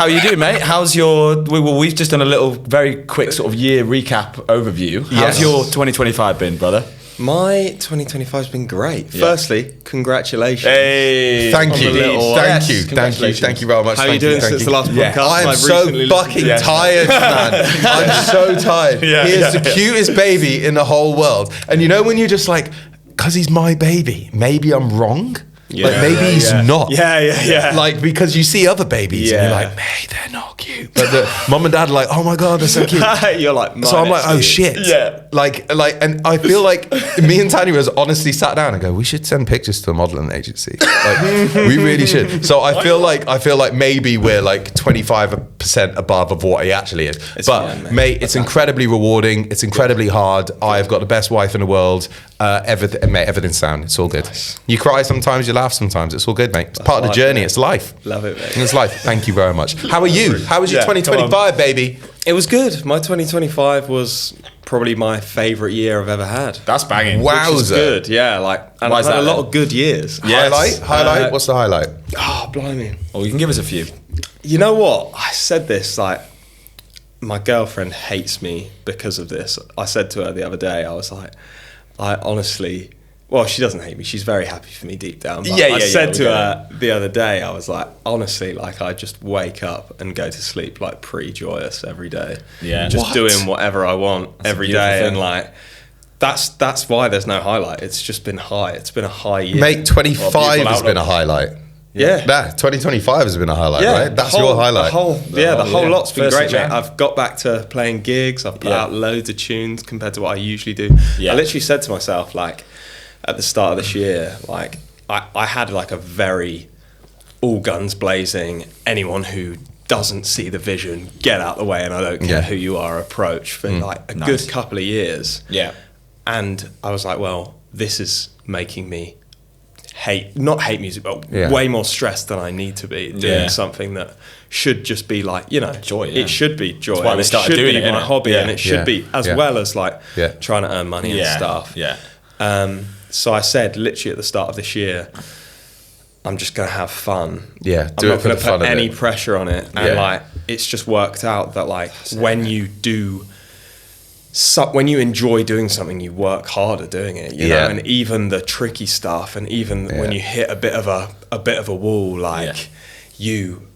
How are you doing, mate? How's your... we've just done a little, very quick sort of year recap overview. How's your 2025 been, brother? My 2025 has been great. Yeah. Firstly, congratulations. Hey, thank you very much. How are you doing since the last podcast? I'm so fucking tired, man. I'm so tired. He is the cutest baby in the whole world. And you know when you're just like, because he's my baby, maybe I'm wrong? Like maybe he's not. Yeah. Like because you see other babies and you're like, hey, they're not cute. But the mum and dad are like, oh my God, they're so cute. You're like, so I'm like, oh shit. Yeah. Like, and I feel like me and Tanya was honestly sat down and go, we should send pictures to the modeling agency. Like, we really should. So I feel like maybe we're like 25% above of what he actually is. But mate, it's incredibly rewarding. It's incredibly hard. I've got the best wife in the world. Everything's sound. It's all good. Nice. You cry sometimes, you laugh sometimes. It's all good, mate. It's part of the journey. It's life. Love it, mate. It's life. Thank you very much. How are you? How was your 2025, baby? It was good. My 2025 was probably my favourite year I've ever had. That's banging. Wowza. Which is good, yeah. Like, and I've had a lot of good years. Yes. Highlight? What's the highlight? Oh, blimey. Oh, you can give us a few. You know what? I said this, like, my girlfriend hates me because of this. I said to her the other day, I was like, I honestly... Well, she doesn't hate me. She's very happy for me deep down. But I said to her the other day, I was like, honestly, like I just wake up and go to sleep like pretty joyous every day. Yeah. Just doing whatever I want every day. And like, that's why there's no highlight. It's just been high. It's been a high year. Mate, 25 has been a highlight. Yeah. 2025 has been a highlight, right? That's your highlight. The whole lot's been great, mate. I've got back to playing gigs. I've put out loads of tunes compared to what I usually do. Yeah. I literally said to myself, like, at the start of this year, like I had like a very all guns blazing, anyone who doesn't see the vision, get out the way and I don't care who you are approach for like a good couple of years. Yeah. And I was like, well, this is making me not hate music, but way more stressed than I need to be doing something that should just be like, you know, joy. It should be joy. That's why we started doing it. My hobby, and it should be as well as like trying to earn money and stuff. Yeah. So I said, literally at the start of this year, I'm just going to have fun. Yeah, I'm not going to put any pressure on it. And like, it's just worked out that like when you enjoy doing something, you work harder doing it. You know, and even the tricky stuff, and even when you hit a bit of a wall, like you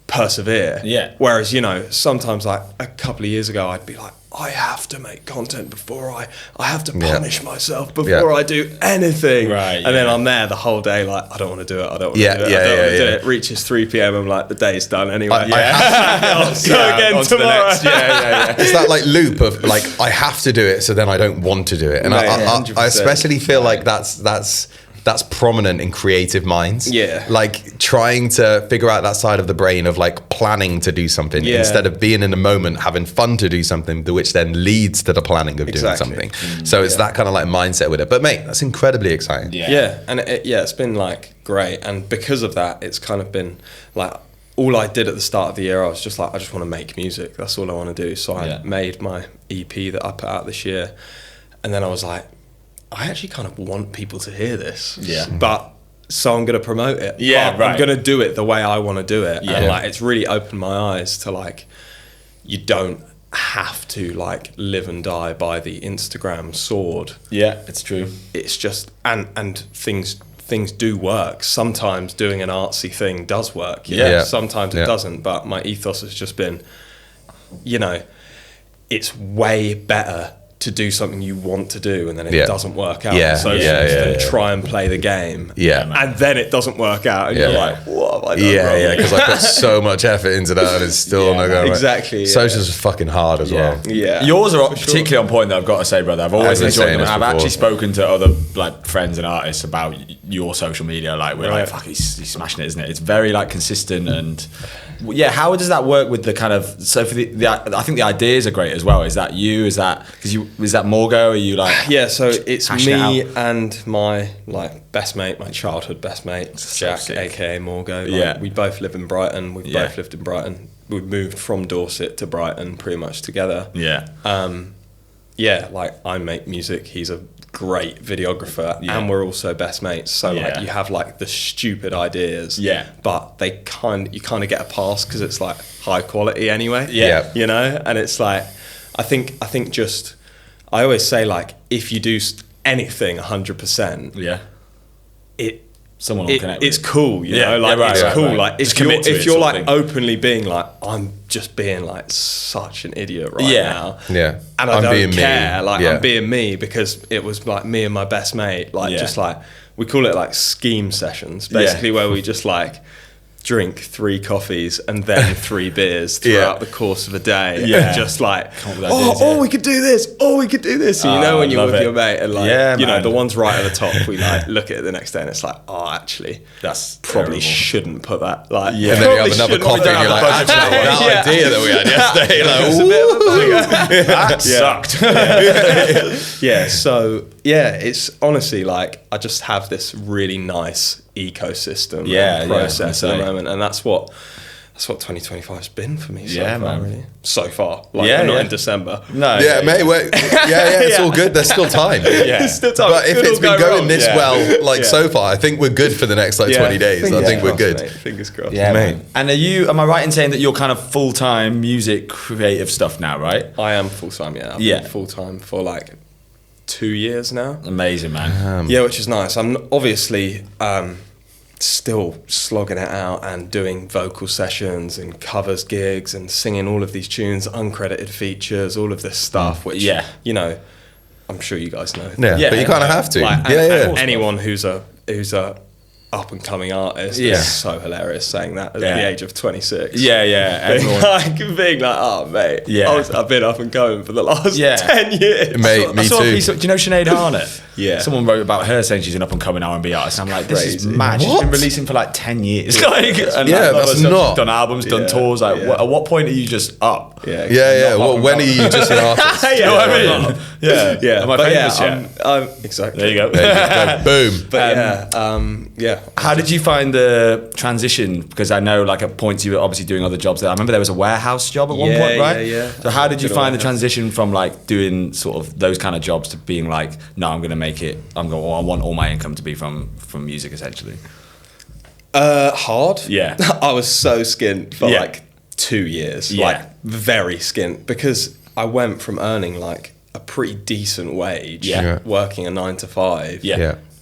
persevere. Yeah. Whereas, you know, sometimes like a couple of years ago, I'd be like, I have to make content before I have to punish myself before I do anything. Right. And then I'm there the whole day like, I don't want to do it. I don't want to do it. I don't want to do it. Reaches 3 p.m. I'm like, the day's done anyway. I'll go again tomorrow. It's that like loop of like, I have to do it, so then I don't want to do it. And I especially feel like that's prominent in creative minds. Yeah. Like trying to figure out that side of the brain of like planning to do something instead of being in the moment, having fun to do something, which then leads to the planning of doing something. So it's that kind of like mindset with it. But mate, that's incredibly exciting. Yeah. And it's been like great. And because of that, it's kind of been like, all I did at the start of the year, I was just like, I just want to make music. That's all I want to do. So I made my EP that I put out this year. And then I was like, I actually kind of want people to hear this. Yeah. But so I'm going to promote it. Yeah, I'm going to do it the way I want to do it. Yeah. And like, it's really opened my eyes to like, you don't have to like live and die by the Instagram sword. Yeah, it's true. It's just, and things do work. Sometimes doing an artsy thing does work. Sometimes it doesn't. But my ethos has just been, you know, it's way better to do something you want to do and then it doesn't work out. Then try and play the game. And then it doesn't work out and you're like, what have I done wrong? Because I put so much effort into that and it's still not going exactly. Right. Socials are fucking hard as well. Yeah. Yours are particularly on point though, I've got to say, brother. I've always enjoyed them. I've actually spoken to other like friends and artists about your social media. Like we're like, fuck, he's smashing it, isn't it? It's very like consistent and how does that work with the kind of, so for the I think the ideas are great as well. Is that you? Is that, because you, is that Morgo? Are you like... Yeah, so it's me and my like best mate, my childhood best mate, Jack, aka Morgo. Like, we both live in Brighton. We've both lived in Brighton. We moved from Dorset to Brighton pretty much together. Yeah. yeah, like I make music, he's a great videographer, and we're also best mates. So like you have like the stupid ideas, but you kind of get a pass because it's like high quality anyway. You know, and it's like I think just I always say like if you do anything 100%, someone will connect with it's cool, you know, like it's cool. Like if you're like openly being like, I'm just being like such an idiot right now, and I don't care, like I'm being me because it was like me and my best mate, like just like we call it like scheme sessions, basically where we just like drink 3 coffees and then 3 beers throughout the course of a day. Just like, we could do this. We could do this. And you know, when you're with your mate and like, you know, the one's right at the top, we like look at it the next day and it's like, actually, that's probably shouldn't put that. Like, and then you have another coffee and you're like, actually, that idea that we had yesterday, like, that sucked. So it's honestly like I just have this really nice ecosystem process at the moment, and that's what 2025 has been for me so far, really. So far, like not in December. No, mate. It's all good. There's still time. There's still time. But if it's been going this well, like so far, I think we're good for the next like 20 days. I think we're good. Mate. Fingers crossed. Yeah, mate. And am I right in saying that you're kind of full-time music creative stuff now, right? I am full-time. I've been full-time for like 2 years now. Amazing, man. Which is nice. I'm obviously still slogging it out and doing vocal sessions and covers gigs and singing all of these tunes, uncredited features, all of this stuff, which you know, I'm sure you guys know. But you kind of have to. Like, and anyone who's a up and coming artist is so hilarious saying that at the age of 26. Being like, oh mate, I've been up and coming for the last 10 years. Mate, me too. Do you know Sinead Harnett? Someone wrote about her saying she's an up and coming R&B artist. I'm like, this is mad. She's been releasing for like 10 years. That's not. Done albums, done tours. Like, at what point are you just up? When are you just an artist? You know what I mean? Am I famous yet? Exactly. There you go. Boom. But how did you find the transition? Because I know, like, at points you were obviously doing other jobs there. I remember there was a warehouse job at one point, right? So how did you find the transition from like doing sort of those kind of jobs to being like, no, I'm going to make it. I want all my income to be from music, essentially. Hard. I was so skint for like 2 years. Like very skint, because I went from earning like a pretty decent wage, working a 9 to 5,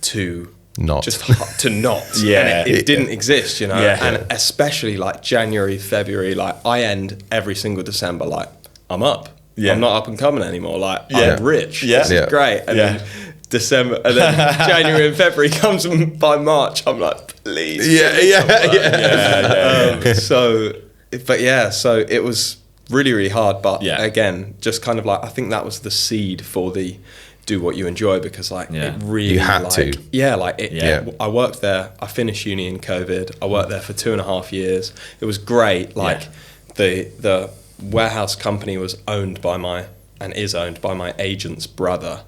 to not and it didn't exist, you know. And especially like January, February, like I end every single December like I'm up. I'm not up and coming anymore. Like I'm rich. This is great. And then December, and then January and February comes, and by March I'm like, please. So it was really, really hard, but again, just kind of like, I think that was the seed for the do what you enjoy, because like it really, you had to. I worked there. I finished uni in COVID. I worked there for 2.5 years. It was great. Like the warehouse company was owned by is owned by my agent's brother.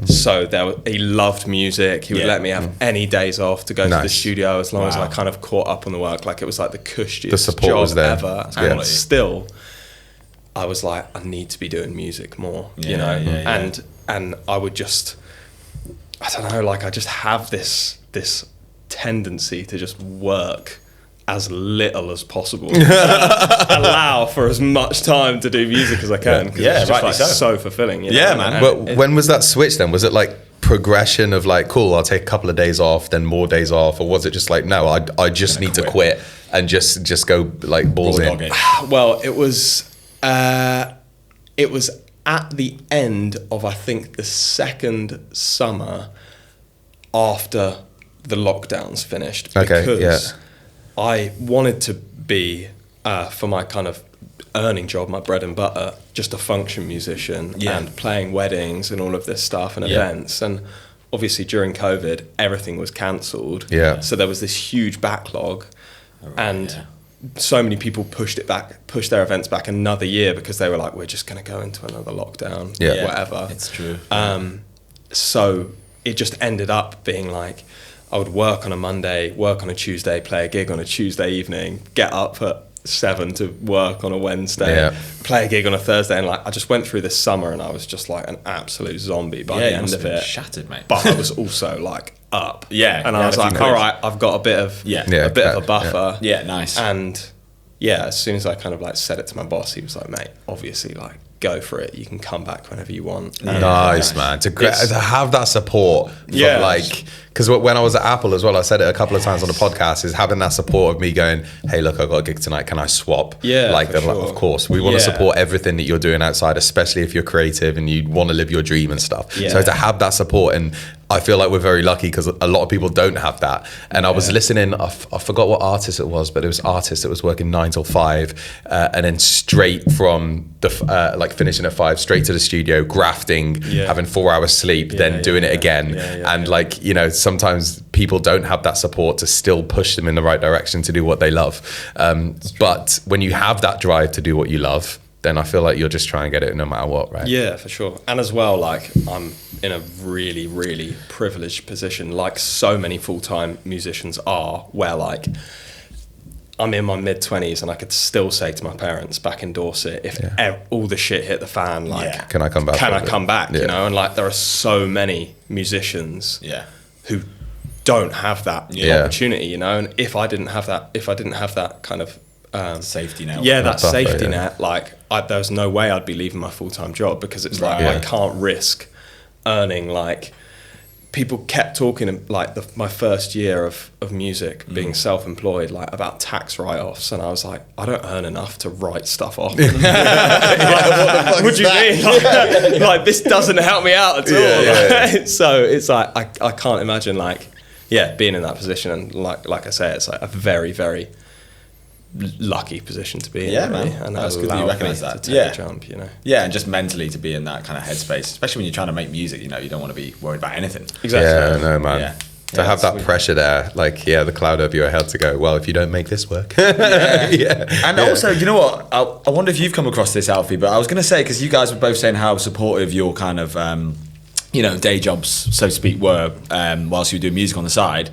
So he loved music. He would let me have any days off to go to the studio, as long as I kind of caught up on the work. Like, it was like the cushiest job ever. And still, I was like, I need to be doing music more, you know? And I would just, I don't know, like I just have this tendency to just work as little as possible. Allow for as much time to do music as I can. Because it's just like so fulfilling. You know? Man. But when was that switch then? Was it like progression of like, cool, I'll take a couple of days off, then more days off? Or was it just like, no, I just need to quit and just go like balls in? Well, it was at the end of, I think, the second summer after the lockdowns finished. Because I wanted to be, for my kind of earning job, my bread and butter, just a function musician and playing weddings and all of this stuff and events. And obviously during COVID, everything was cancelled. So there was this huge backlog, and so many people pushed their events back another year because they were like, we're just going to go into another lockdown, whatever. It's true. So it just ended up being like, I would work on a Monday, work on a Tuesday, play a gig on a Tuesday evening, get up at 7 to work on a Wednesday, play a gig on a Thursday, and like I just went through this summer and I was just like an absolute zombie by the end of it. Shattered, mate. But I was also like up. Yeah. And I was like, all right, I've got a bit of a buffer. Yeah, nice. And yeah, as soon as I kind of like said it to my boss, he was like, mate, obviously like go for it. You can come back whenever you want. Nice, man. To have that support from like, because when I was at Apple as well, I said it a couple of times on the podcast, is having that support of me going, hey, look, I've got a gig tonight. Can I swap? Yeah, like, they're like, of course. We want to support everything that you're doing outside, especially if you're creative and you want to live your dream and stuff. Yeah. So to have that support, and I feel like we're very lucky because a lot of people don't have that. And I was listening, I forgot what artist it was, but it was artist that was working 9 till 5, and then straight from the like finishing at 5, straight to the studio, grafting, having 4 hours sleep, then doing it again. And like, you know, sometimes people don't have that support to still push them in the right direction to do what they love. But when you have that drive to do what you love, then I feel like you'll just try and get it no matter what, right? Yeah, for sure. And as well, like I'm in a really, really privileged position, like so many full-time musicians are, where like I'm in my mid-20s and I could still say to my parents back in Dorset, if all the shit hit the fan, like, can I come back? Can I come back? You know, and like there are so many musicians who don't have that opportunity, you know. And if I didn't have that kind of safety net. Yeah, that safety net. Like, there was no way I'd be leaving my full-time job, because it's like I can't risk earning. Like, people kept talking like my first year of music being self-employed, like about tax write-offs, and I was like, I don't earn enough to write stuff off. Like, what the fuck do you mean? Like, this doesn't help me out at all. So it's like I can't imagine like being in that position, and like I say, it's like a very, very lucky position to be in. Yeah, man. And that's good that you recognise that. To take a jump, you know. Yeah, and just mentally to be in that kind of headspace, especially when you're trying to make music, you know, you don't want to be worried about anything. Exactly. Yeah, no, man. Yeah. To have that pressure there, like, the cloud over your head to go, well, if you don't make this work. And also, you know what? I wonder if you've come across this, Alfie, but I was going to say, because you guys were both saying how supportive your kind of, you know, day jobs, so to speak, were whilst you were doing music on the side.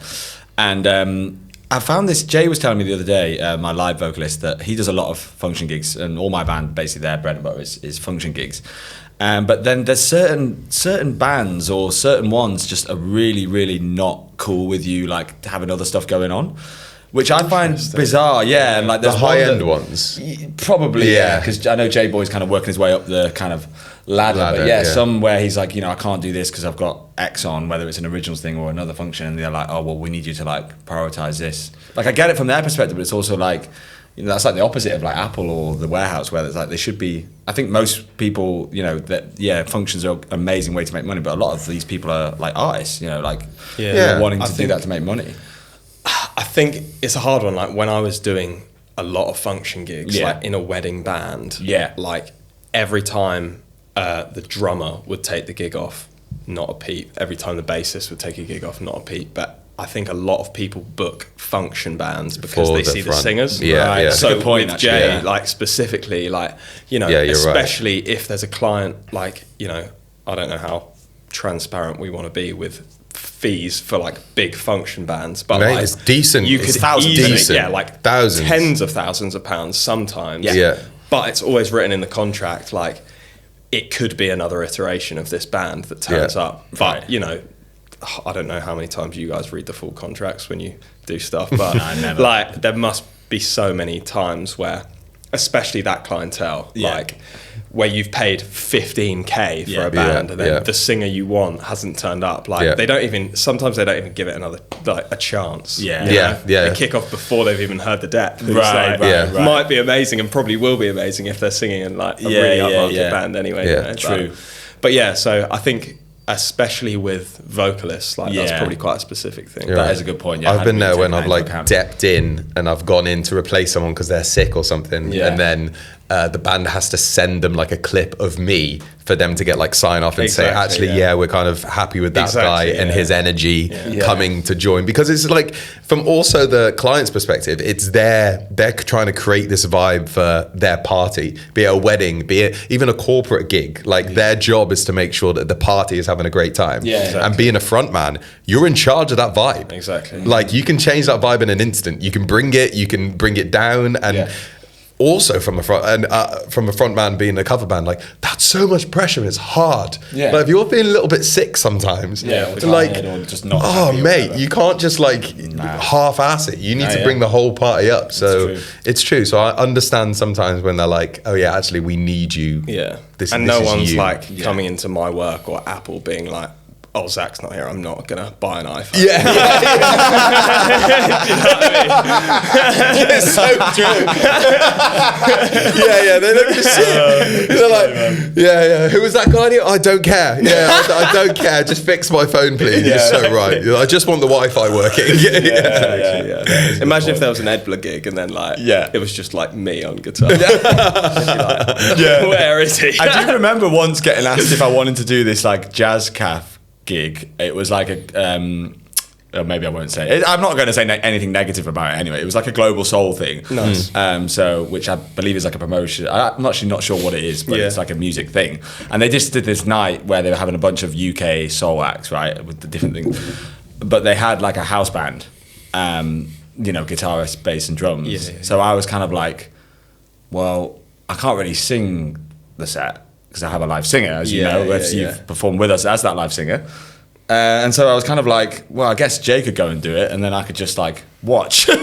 And I found this, Jay was telling me the other day, my live vocalist, that he does a lot of function gigs, and all my band, basically their bread and butter is function gigs. But then there's certain bands or certain ones just are really, really not cool with you, like having other stuff going on, which I find bizarre. Yeah, and like there's the high end ones, probably. Yeah, because I know Jay Boy's kind of working his way up the kind of ladder, but some where he's like, you know, I can't do this because I've got X on, whether it's an originals thing or another function, and they're like, oh well, we need you to like prioritize this. Like, I get it from their perspective, but it's also like, you know, that's like the opposite of like Apple or the warehouse, where it's like they should be. I think most people, you know, that functions are an amazing way to make money, but a lot of these people are like artists, you know, like wanting to do that to make money. I think it's a hard one. Like, when I was doing a lot of function gigs, like in a wedding band, like every time the drummer would take the gig off, not a peep. Every time the bassist would take a gig off, not a peep. But I think a lot of people book function bands because they see the singers. So good point, with Jay, like specifically, like, you know, especially if there's a client, like, you know, I don't know how transparent we want to be with fees for like big function bands, but like, it's decent. You could easily, like thousands, tens of thousands of pounds sometimes. But it's always written in the contract, like, it could be another iteration of this band that turns up. But, you know, I don't know how many times you guys read the full contracts when you do stuff, but like, there must be so many times where, especially that clientele, like, where you've paid 15k for a band, and then the singer you want hasn't turned up. Like, they don't even give it another, like, a chance. They kick off before they've even heard the depth. Right. Might be amazing, and probably will be amazing if they're singing in like a really upmarket band anyway. You know? True. But so I think, especially with vocalists, like, that's probably quite a specific thing. That is a good point. I've been there when I've like depped in and I've gone in to replace someone because they're sick or something, and then the band has to send them like a clip of me for them to get like sign off and say, actually, we're kind of happy with that guy and his energy coming to join, because it's like, from also the client's perspective, it's they're trying to create this vibe for their party, be it a wedding, be it even a corporate gig. Like, their job is to make sure that the party is having a great time. And being a front man, you're in charge of that vibe. Exactly. Like, you can change that vibe in an instant. You can bring it down, and also from a front man being a cover band, like that's so much pressure and it's hard. Yeah. Like if you're feeling a little bit sick sometimes, like, or just not mate, you can't just like half-ass it. You need to bring the whole party up. So it's true. So I understand sometimes when they're like, oh yeah, actually we need you. Yeah. This, and this no is one's you. like coming into my work or Apple being like, oh, Zach's not here, I'm not going to buy an iPhone. Yeah. Do you know what I mean? It's so true. They don't just sit. They're like, who was that guy here? I don't care. I don't care. Just fix my phone, please. You're so right. I just want the Wi-Fi working. Imagine if there was an Edbler gig and then like, it was just like me on guitar. Where is he? I do remember once getting asked if I wanted to do this like jazz caf gig. It was like a maybe I won't say it. I'm not going to say anything negative about it anyway. It was like a global soul thing. Nice. So which I believe is like a promotion. I'm actually not sure what it is, but it's like a music thing. And they just did this night where they were having a bunch of UK soul acts, right, with the different things. But they had like a house band, guitarist, bass and drums. So I was kind of like, well, I can't really sing the set because I have a live singer, as you know, you've performed with us as that live singer. And so I was kind of like, well, I guess Jay could go and do it, and then I could just like watch. I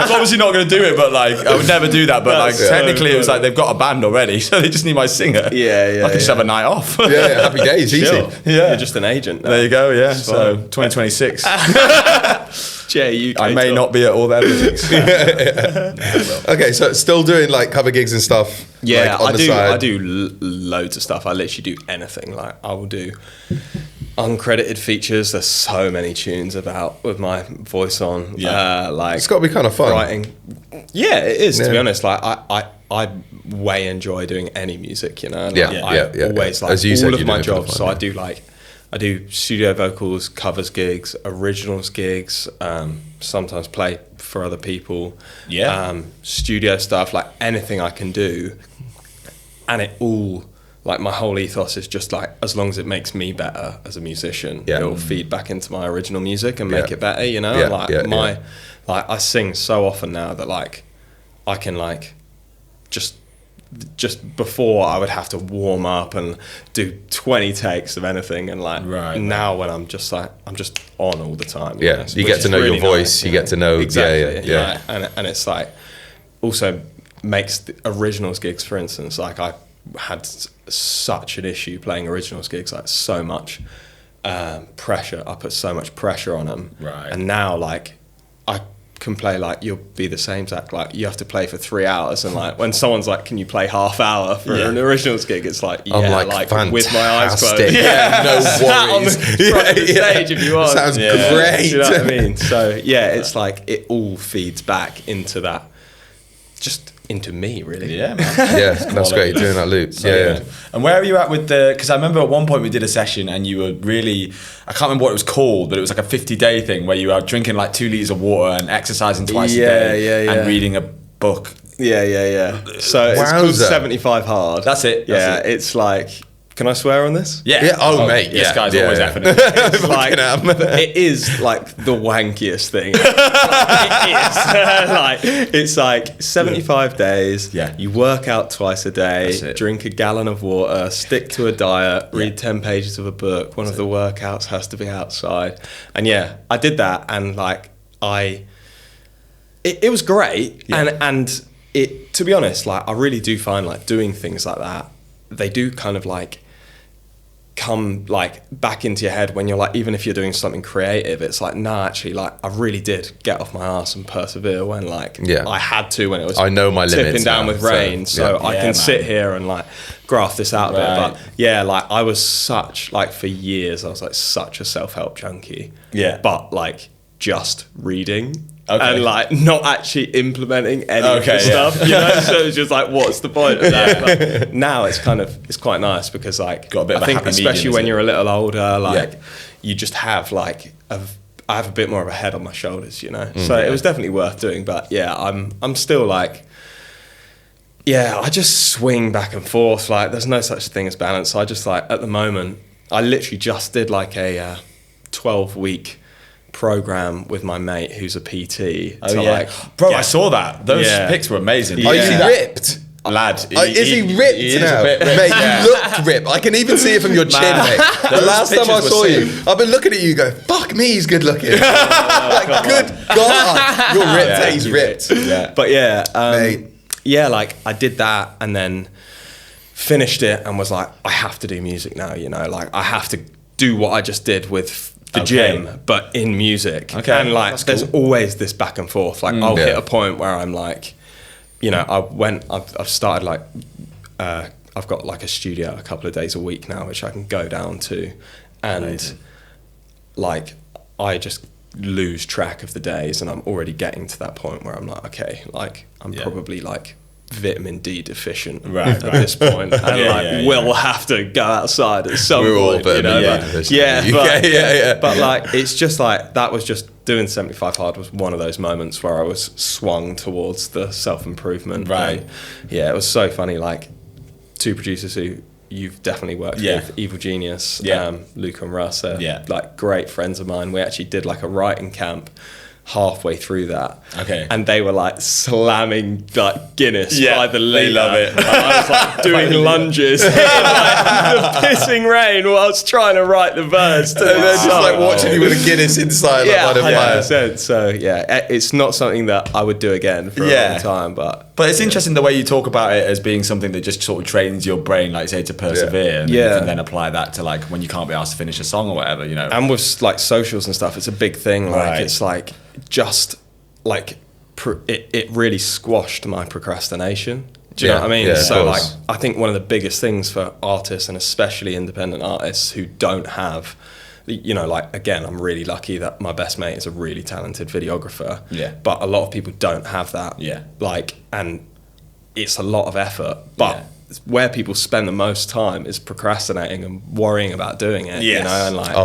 was obviously not going to do it, but like I would never do that. But like technically, it was like they've got a band already, so they just need my singer. I could just have a night off. Happy days, easy. You're just an agent now. There you go. Yeah. So 2026. Jay, I may not be at all their meetings. Okay, so still doing like cover gigs and stuff. Yeah, like, on I the do. side. I do loads of stuff. I literally do anything. Like I will do uncredited features. There's so many tunes about with my voice on. Like it's got to be kind of fun. Writing. Yeah, it is. To be honest, like I way enjoy doing any music. You know. And I always like as you all said, of my jobs. Fun, so I do studio vocals, covers gigs, originals gigs. Sometimes play for other people. Studio stuff, like anything I can do, and it all. Like my whole ethos is just like, as long as it makes me better as a musician, it'll feed back into my original music and make it better, you know? Like I sing so often now that like I can like just before I would have to warm up and do 20 takes of anything, and like now when I'm just on all the time. You know, you get to know really your voice, nice, you get to know exactly. And it's like also makes the originals gigs, for instance, like I had such an issue playing originals gigs, like so much pressure. I put so much pressure on them, and now like I can play like you'll be the same, Zach. Like you have to play for 3 hours, and like when someone's like, "Can you play half hour for an originals gig?" It's like, like with my eyes closed, no worries, on the front of the stage if you want. Sounds great. You know what I mean? So it's like it all feeds back into that, just into me, really. Yeah, man. Yeah, that's great, doing that loop. So, And where are you at with because I remember at one point we did a session and you were really, I can't remember what it was called, but it was like a 50-day thing where you were drinking like 2 liters of water and exercising twice a day and reading a book. So it's called 75 Hard. That's it. It's like, can I swear on this? Yeah. Oh, mate. This guy's always effing it. It's like, it is like the wankiest thing. It's like 75 days. Yeah. You work out twice a day, drink a gallon of water, stick to a diet, read 10 pages of a book. One of the workouts has to be outside. And I did that, and like it was great. And it, to be honest, like I really do find like doing things like that, they do kind of like come like back into your head when you're like, even if you're doing something creative, it's like, nah, actually, like I really did get off my ass and persevere when like I had to, when it was I know my tipping limits down now, with rain, so I can sit here and like graft this out a bit. But like I was such, like for years I was like such a self-help junkie, but like just reading and like not actually implementing any of the stuff, you know. So it's just like, what's the point of that? But now it's quite nice because like got a bit of I think especially when you're a little older, like you just have like I have a bit more of a head on my shoulders, you know. So it was definitely worth doing. But I'm still like, I just swing back and forth. Like there's no such thing as balance. So I just like, at the moment I literally just did like a 12-week program with my mate who's a PT. Bro, I saw that. Those pics were amazing. Are you ripped? Lad, is he ripped now? Mate, you look ripped. I can even see it from your chin, mate. The last time I saw you, I've been looking at you go, fuck me, he's good looking. Like, good God, you're ripped. Yeah, he's ripped. Yeah. But mate. Yeah, like I did that and then finished it and was like, I have to do music now, you know, like I have to do what I just did with the gym, but in music. Okay. And like, there's always this back and forth. Like I'll hit a point where I'm like, you know, I've started like, I've got like a studio a couple of days a week now, which I can go down to, and like I just lose track of the days, and I'm already getting to that point where I'm like, okay, like I'm probably like vitamin D deficient at this point, and we'll have to go outside at some point. You know, but like it's just like that was just doing 75 Hard was one of those moments where I was swung towards the self-improvement. Right. And it was so funny. Like two producers who you've definitely worked with, Evil Genius, Luke and Russ, like great friends of mine. We actually did like a writing camp halfway through that, and they were like slamming like Guinness by the litre. They love it. And I was like doing lunges in like the pissing rain whilst trying to write the verse. And they're just like watching you with a Guinness inside. Yeah, 100%. So it's not something that I would do again for a long time, but it's interesting the way you talk about it as being something that just sort of trains your brain, like say, to persevere, and you can then apply that to like when you can't be asked to finish a song or whatever, you know. And with like socials and stuff, it's a big thing. Like it's like just like it really squashed my procrastination. Do you know what I mean? Yeah, so like I think one of the biggest things for artists, and especially independent artists who don't have, you know, like again, I'm really lucky that my best mate is a really talented videographer. Yeah. But a lot of people don't have that. Yeah. Like, and it's a lot of effort. But where people spend the most time is procrastinating and worrying about doing it. Yes. You know, and like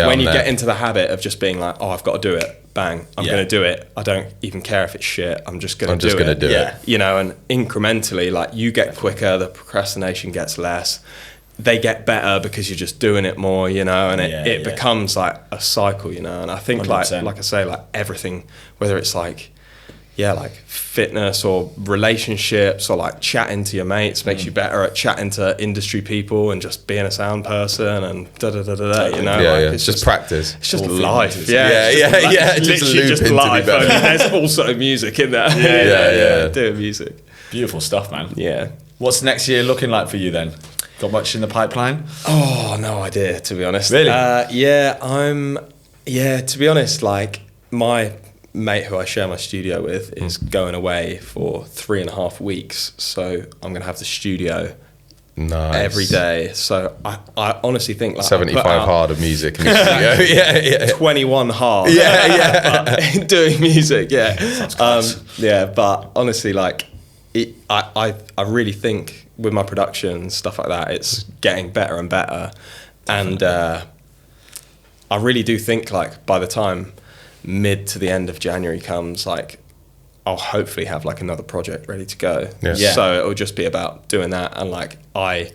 when you get into the habit of just being like, oh, I've got to do it. Bang, I'm going to do it. I don't even care if it's shit. I'm just going to do it. Yeah. You know, and incrementally, like you get quicker, the procrastination gets less. They get better because you're just doing it more, you know, and it becomes like a cycle, you know. And I think 100%. like I say, like everything, whether it's like, like fitness or relationships or like chatting to your mates makes you better at chatting to industry people and just being a sound person and you know. It's just practice. It's just life. Just literally just life. I mean, there's also music in there. Doing music. Beautiful stuff, man. Yeah. What's next year looking like for you then? Got much in the pipeline? Oh, no idea, to be honest. Really? To be honest, like my mate who I share my studio with is going away for 3.5 weeks, so I'm going to have the studio every day. So I honestly think like 75 hard of music in the studio. 21 hard. Doing music. But honestly, like I really think with my production stuff like that, it's getting better and better. And I really do think like by the time mid to the end of January comes, like I'll hopefully have like another project ready to go. So it'll just be about doing that. And like I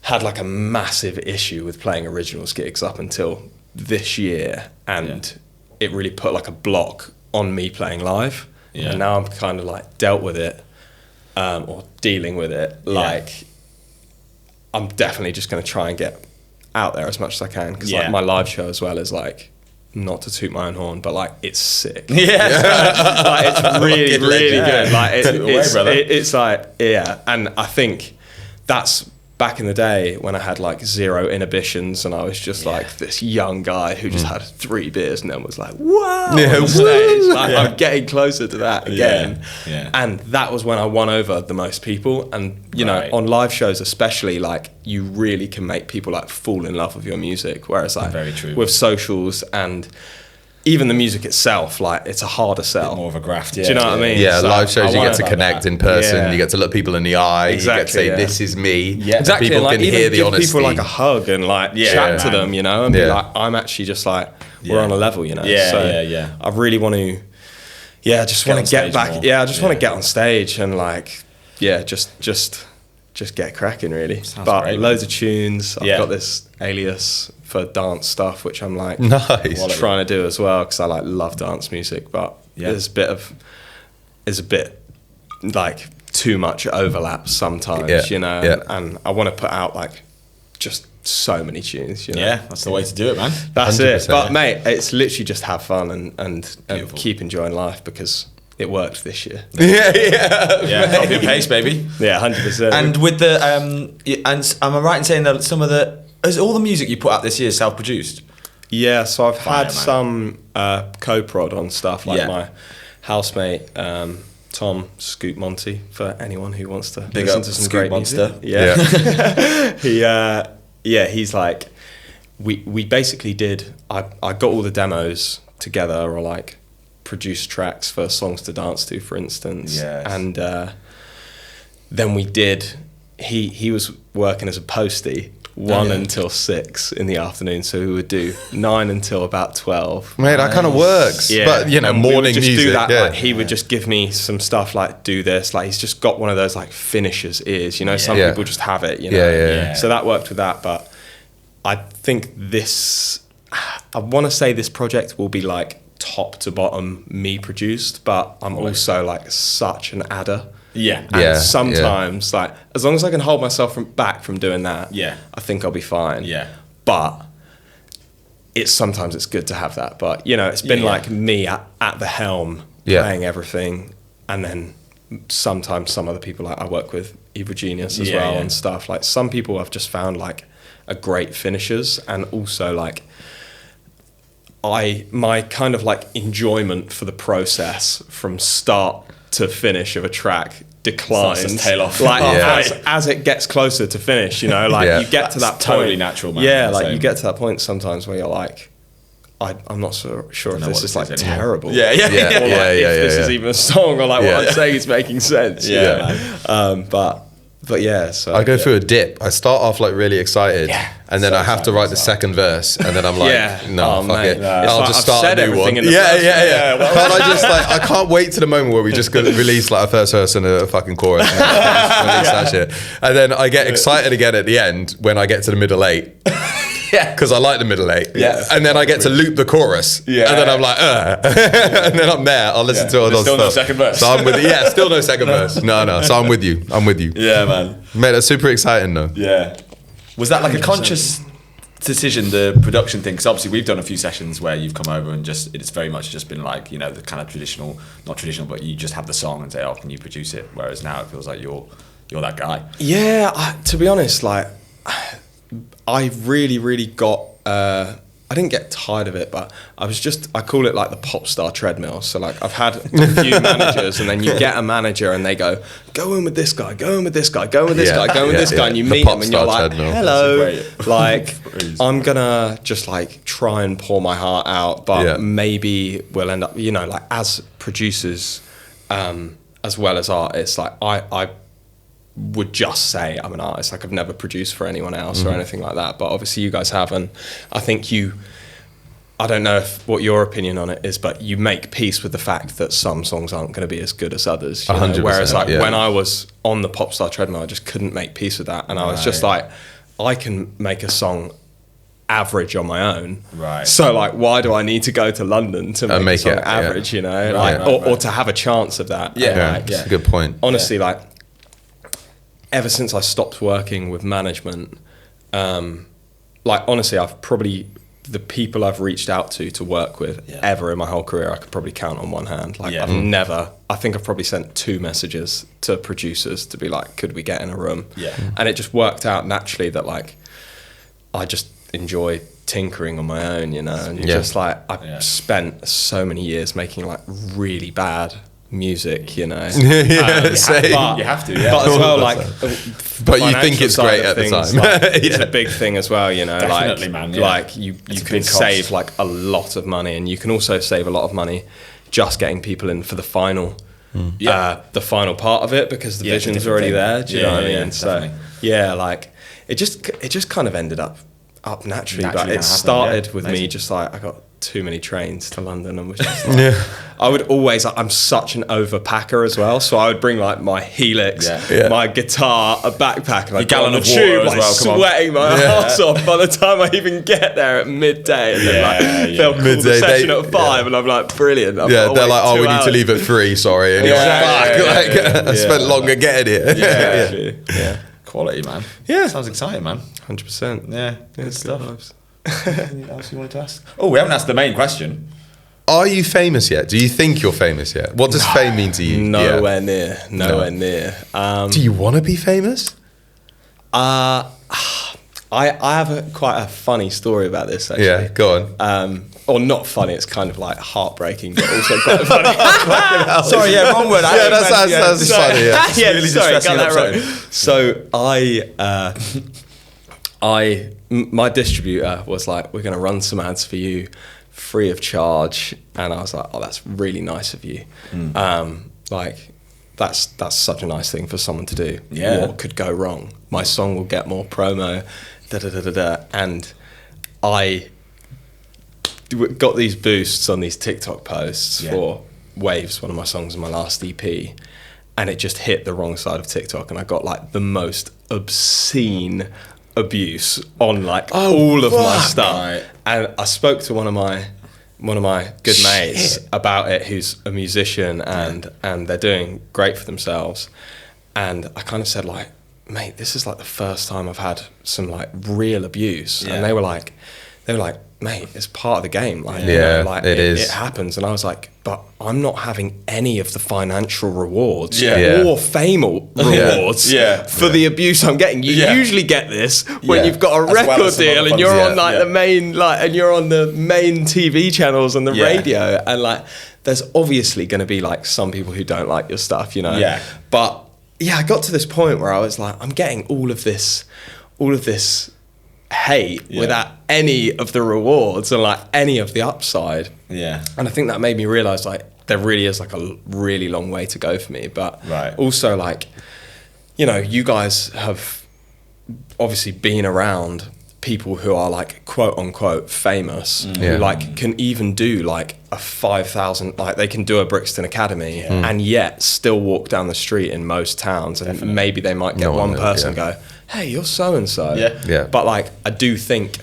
had like a massive issue with playing originals gigs up until this year, and it really put like a block on me playing live. And now I'm kind of like dealt with it, or dealing with it. Like I'm definitely just going to try and get out there as much as I can, because like my live show as well is like, not to toot my own horn, but like it's sick. Like, it's really good. Like it's like and I think that's back in the day when I had like zero inhibitions and I was just like this young guy who just had 3 beers and then was like, wow, on stage. Like, I'm getting closer to that again. And that was when I won over the most people. And you know, on live shows especially, like you really can make people like fall in love with your music, whereas like very true. With socials and even the music itself, like it's a harder sell. More of a graft, Do you know what I mean? Yeah, so live shows you get to connect in person, you get to look people in the eye, you get to say, this is me. Exactly. People like, can hear the honesty. People like a hug and like chat to them, you know, and be like, I'm actually just like, we're on a level, you know. I really want to, just want to get back. More. I just want to get on stage and like, just just get cracking, really. Sounds but great, loads of tunes. I've got this alias for dance stuff, which I'm like trying to do as well, because I like love dance music. But there's a bit like too much overlap sometimes, you know. And I want to put out like just so many tunes, you know. Yeah, that's the way to do it, man. That's it. But mate, it's literally just have fun and keep enjoying life, because it worked this year. Yeah, copy and paste, baby. Yeah, 100%. And with the and am I right in saying that some of is all the music you put out this year self-produced? Yeah, so I've had some co-prod on stuff, like my housemate Tom Scoot Monty, for anyone who wants to listen to some great Monster. Music. He's like, we basically did, I got all the demos together, or like produced tracks for Songs to Dance To, for instance. Yes. And then we did, he was working as a postie 1 until 6 in the afternoon, so we would do 9 until about 12. Mate, that kind of works. Yeah. But, you know, and morning just music. Do that, like, he would just give me some stuff like, do this. Like, he's just got one of those, like, finisher's ears. You know, some people just have it, you know. So that worked with that. But I think I want to say this project will be, like, top to bottom me produced, but I'm also, like, such an adder. Yeah. And sometimes, like, as long as I can hold myself back from doing that, I think I'll be fine. Yeah. But sometimes it's good to have that. But, you know, it's been like me at the helm playing everything. And then sometimes some other people, like I work with Evil Genius as well and stuff. Like, some people I've just found, like, are great finishers, and also, like, my kind of, like, enjoyment for the process from start to finish of a track declines, tail off. Like as it gets closer to finish, you know, like you get to that point. Totally natural, man. Yeah, like you get to that point sometimes where you're like, I'm not so sure if this is like terrible. Yeah. Or like if this is even a song, or like what I'm saying is making sense. But yeah, so I go through a dip. I start off like really excited, and then I have to write the second verse, and then I'm like, fuck it. I'll just start a new one. Can't I just like, I can't wait to the moment where we just go release like a first verse and a fucking chorus, and release that shit. And then I get excited again at the end when I get to the middle 8. Because I like the middle 8. And then I get to loop the chorus. And then I'm like, and then I'm there. I'll listen to all those stuff. Still no second verse. So I'm with you. Yeah, still no second verse. No. So I'm with you. Yeah, man. Mate, that's super exciting though. Yeah. Was that like a conscious decision, the production thing? Because obviously we've done a few sessions where you've come over and just, it's very much just been like, you know, the kind of traditional, not traditional, but you just have the song and say, oh, can you produce it? Whereas now it feels like you're that guy. Yeah, to be honest, like, I really got, I didn't get tired of it, but I call it like the pop star treadmill. So like I've had a few managers, and then you get a manager and they go in with this guy, go in with this guy, go in with this guy, go in with this guy, and you meet them and you're like, hello, like I'm gonna just like try and pour my heart out, but maybe we'll end up, you know, like as producers, as well as artists, like I would just say I'm an artist. Like I've never produced for anyone else or anything like that, but obviously you guys have, and I think I don't know what your opinion on it is, but you make peace with the fact that some songs aren't going to be as good as others, you know? Whereas like when I was on the pop star treadmill, I just couldn't make peace with that, and I was just like, I can make a song average on my own, so like why do I need to go to London to make a song average, you know, or to have a chance of that? That's a good point. Honestly, like ever since I stopped working with management, like honestly, I've probably, the people I've reached out to work with ever in my whole career, I could probably count on one hand. Like I think I've probably sent 2 messages to producers to be like, could we get in a room? And it just worked out naturally that like, I just enjoy tinkering on my own, you know, and just like, I've spent so many years making like really bad music, you know. You have to, but as well, like, but you think it's great at the time. Like, it's a big thing as well, you know. Definitely, like, man. Like you can save like a lot of money, and you can also save a lot of money just getting people in for the final, the final part of it, because the vision's already there. Do you know what I mean? So like it just kind of ended up naturally, but it started with me just like, I got too many trains to London and was just like, I would always, I'm such an overpacker as well, so I would bring like my Helix, my guitar, a backpack, and a gallon of water as well, sweating my ass off by the time I even get there at midday, and then they'll call the session at 5 and I'm like, brilliant. They're like, oh, we need to leave at 3, sorry, and you're like, I spent longer getting here. Yeah. Quality, man. Yeah. Sounds exciting, man. 100%. Yeah, good stuff. Anything else you wanted to ask? Oh, we haven't asked the main question. Are you famous yet? Do you think you're famous yet? What does fame mean to you? Nowhere near. Do you want to be famous? I have quite a funny story about this, actually. Yeah, go on. Or not funny, it's kind of like heartbreaking, but also quite funny. Sorry, wrong word. Yeah, that's funny. Yeah, really sorry, got that right. So my distributor was like, we're going to run some ads for you free of charge. And I was like, oh, that's really nice of you. Like, that's such a nice thing for someone to do. Yeah. What could go wrong? My song will get more promo, And I got these boosts on these TikTok posts for Waves, one of my songs in my last EP. And it just hit the wrong side of TikTok. And I got like the most obscene abuse on like all of my stuff. Right. And I spoke to one of my good mates about it, who's a musician, and they're doing great for themselves. And I kind of said like, mate, this is like the first time I've had some like real abuse. And they were like, mate, it's part of the game. Like, it is. It happens. And I was like, but I'm not having any of the financial rewards or fame rewards for the abuse I'm getting. You usually get this when you've got a record deal and you're on like the main, and you're on the main TV channels and the radio, and like there's obviously going to be like some people who don't like your stuff, you know. Yeah. But I got to this point where I was like, I'm getting all of this hate without any of the rewards and like any of the upside. Yeah. And I think that made me realize like there really is like a really long way to go for me. But also like, you know, you guys have obviously been around people who are like quote unquote famous, who like can even do like a 5,000, like they can do a Brixton Academy and yet still walk down the street in most towns and maybe they might get one person go, hey, you're so-and-so. Yeah. But like, I do think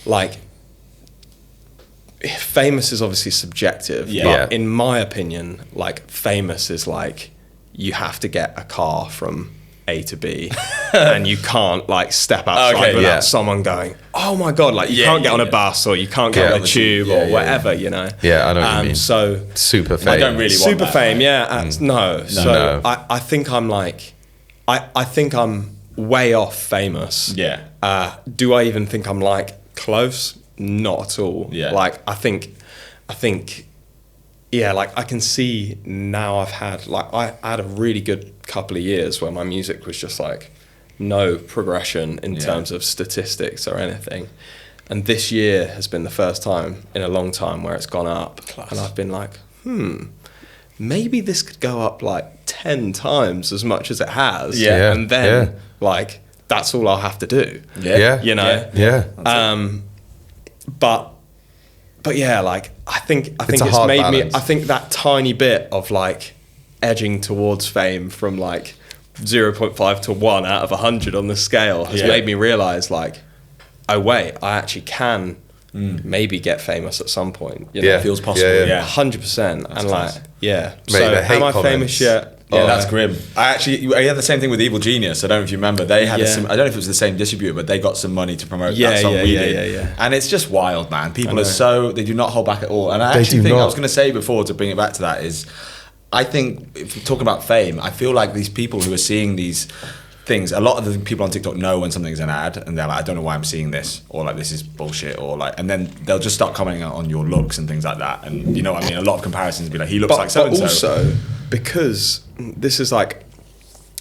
like famous is obviously subjective, but in my opinion, like famous is like, you have to get a car from A to B and you can't like step outside without someone going, oh my God, like you can't get on a bus or you can't get on a tube or whatever, you know? Yeah, I know what you mean. So super fame. I don't really want super that, fame, right? No. So I think I'm like, I think I'm way off famous. Yeah. Do I even think I'm like close? Not at all. Yeah. Like I think like I can see now I had a really good couple of years where my music was just like no progression in terms of statistics or anything. And this year has been the first time in a long time where it's gone up. Class. And I've been like, maybe this could go up like 10 times as much as it has. Yeah. And then like that's all I'll have to do. Yeah. You know? Yeah. But yeah, like I think it's made balance. I think that tiny bit of like edging towards fame from like 0.5 to 1 out of 100 on the scale has made me realize like, oh wait, I actually can maybe get famous at some point. You know? It feels possible. Yeah. 100%. And like, Mate, so am I famous yet? Yeah, that's grim. I had the same thing with Evil Genius. I don't know if you remember. They had I don't know if it was the same distributor, but they got some money to promote that song we did. Yeah. And it's just wild, man. People are they do not hold back at all. And I actually think I was going to say before, to bring it back to that, is I think if you're talking about fame, I feel like these people who are seeing these things, a lot of the people on TikTok know when something's an ad and they're like, I don't know why I'm seeing this, or like this is bullshit, or like, and then they'll just start commenting on your looks and things like that. And you know what I mean? A lot of comparisons be like, he looks like so-and-so. But also, because this is like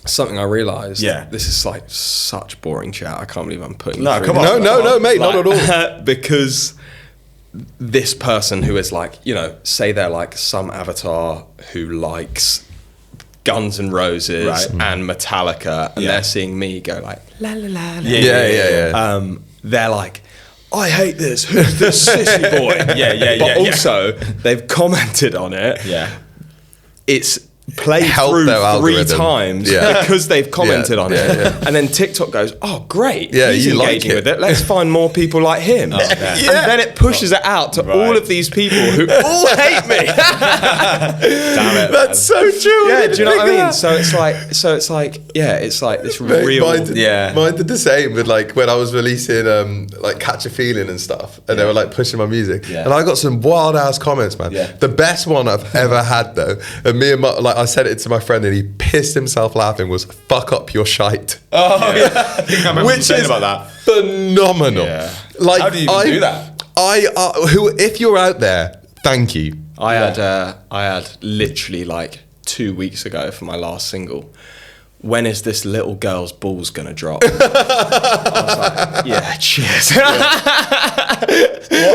something I realised. Yeah. This is like such boring chat. I can't believe I'm putting No, come on. No, mate, like, not at all. Because this person who is like, you know, say they're like some avatar who likes Guns N' Roses and Metallica, and they're seeing me go like, la la la la. Yeah. They're like, I hate this. Who's this sissy boy? But also, they've commented on it. Yeah. It's played through 3 times because they've commented on it. And then TikTok goes, oh, great. He's engaging with it. Let's find more people like him. And then it pushes it out to all of these people who all hate me. Damn it. That's so true. Yeah, do you know what I mean? So it's like, it's like this real. Mine did the same with like when I was releasing like Catch a Feeling and stuff, and they were like pushing my music, and I got some wild ass comments, man. The best one I've ever had though, and me and I said it to my friend, and he pissed himself laughing. Was "fuck up your shite." Oh yeah, I think I remember saying about that. Phenomenal. Yeah. Like, how do you even do that? If you're out there, thank you. I had literally like 2 weeks ago for my last single. When is this little girl's balls gonna drop? I was like, yeah, cheers. What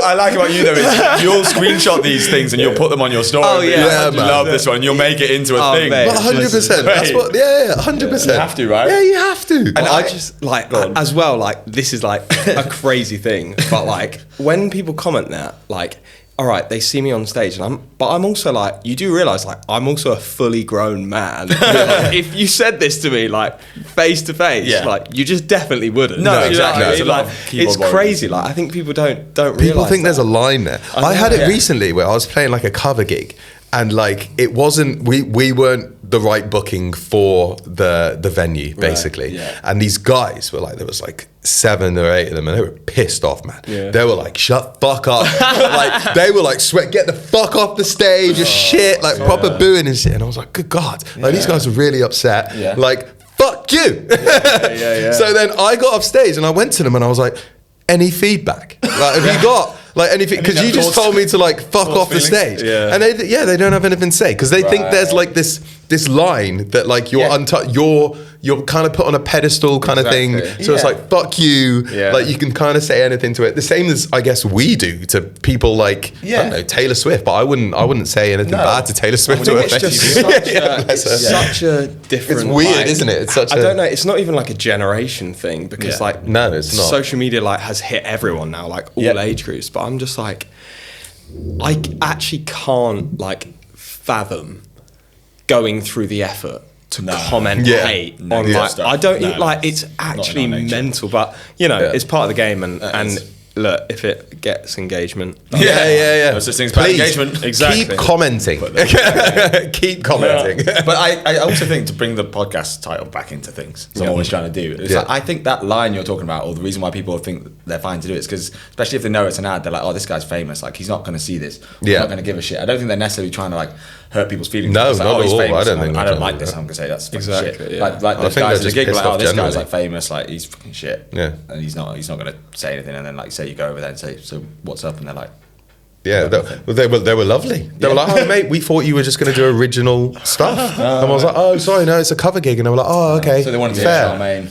I like about you though is you'll screenshot these things and you'll put them on your story. Oh yeah, I love this one. You'll make it into a thing. Mate, 100%. That's what. Yeah, 100%. You have to, right? Yeah, you have to. And I just like as well. Like this is like a crazy thing, but like when people comment that, like, all right, they see me on stage, and I'm also like, you do realize, like, I'm also a fully grown man. Like, if you said this to me, like, face to face, like, you just definitely wouldn't. No, exactly. You know what I mean? Like, it's crazy. Like, I think people don't realize. People think there's a line there. I had it recently where I was playing like a cover gig, and like it wasn't. We weren't the right booking for the venue, basically. And these guys were like, there was like 7 or 8 of them, and they were pissed off, man. They were like, shut fuck up. Like, they were like, sweat, get the fuck off the stage, or shit, like proper booing and shit. And I was like, good God, like these guys are really upset. Like, fuck you. So then I got off stage and I went to them and I was like, any feedback? Like, have you got like anything? Because you just told me to like fuck off the stage. And they don't have anything to say because they think there's like this line that like you're kind of put on a pedestal kind of thing. So it's like, fuck you. Like you can kind of say anything to it. The same as I guess we do to people like, I don't know, Taylor Swift, but I wouldn't say anything bad to Taylor Swift. It's just such a different. It's weird, isn't it? It's such I don't know. It's not even like a generation thing because like no, it's not. Social media like has hit everyone now, like all age groups. But I'm just like, I actually can't like fathom going through the effort to comment hate on like I don't like it's actually mental, but you know it's part of the game and look, if it gets engagement, there's such things about engagement. Exactly. Keep commenting. Keep commenting. But I also think to bring the podcast title back into things, so I'm always trying to do. It's like, I think that line you're talking about, or the reason why people think they're fine to do it, is because, especially if they know it's an ad, they're like, oh, this guy's famous. Like, he's not going to see this. He's not going to give a shit. I don't think they're necessarily trying to like hurt people's feelings. No, like, not at all. I don't think. I don't like this. I'm going to say that's exactly shit. Like those guys at the gig, like, oh, this guy's like famous. Like, he's fucking shit. Yeah. And he's not going to say anything. And then like say you go over there and say, so what's up? And they're like, yeah, they were lovely. They were like, oh mate, we thought you were just going to do original stuff. And I was like, oh sorry, no, it's a cover gig. And they were like, oh okay, so they wanted to fair. Charmaine.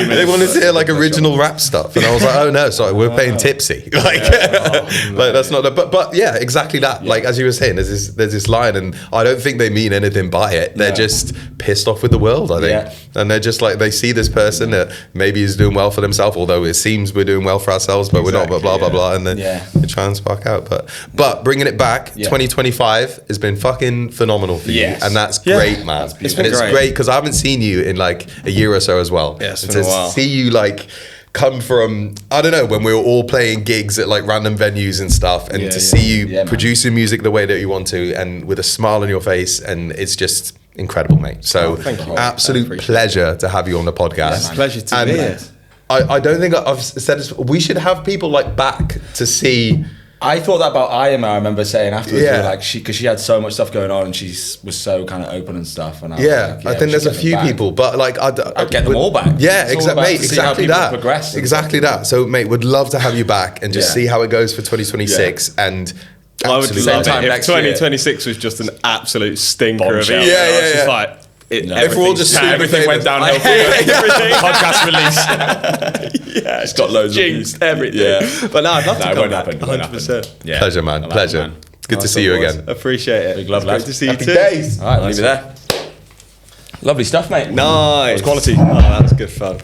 They wanted to hear like original rap stuff, and I was like, oh no, sorry, we're playing Tipsy. Like, like that's not. But yeah, exactly that. Like as you were saying, there's this line, and I don't think they mean anything by it. They're just pissed off with the world, I think, and they're just like they see this person that maybe is doing well for themselves, although it seems we're doing well for ourselves, but we're not. But blah blah, and then they try and spark out. But bringing it back, 2025 has been fucking phenomenal for you, and that's great, man. It's great because I haven't seen you in like a year or so as well. Yeah, it's been a while. See you like come from, I don't know, when we were all playing gigs at like random venues and stuff, and to see you producing music the way that you want to, and with a smile on your face, and it's just incredible, mate. So absolute pleasure to have you on the podcast. It's a pleasure to be here. I don't think I've said this. We should have people like back to see. I thought that about Ayama. I remember saying afterwards, like because she had so much stuff going on and she was so kind of open and stuff. And I was like, I think there's a few people, but like I'd get them all back. Yeah, exactly, mate. Exactly that. Progress exactly that. So, mate, would love to have you back and just see how it goes for 2026 and. I would love it if 2026 was just an absolute stinker of it. Yeah. Just like. If we're all just everything went downhill. Everything. Podcast release. It's got loads of jinxed everything. Yeah. But no, I'd love to come back. 100%. Yeah. Pleasure, man. Pleasure. Good to see you again. Appreciate it. Big love, Great to see you too. Days. All right, leave it there. Lovely stuff, mate. Nice. Quality. Oh, that's good fun.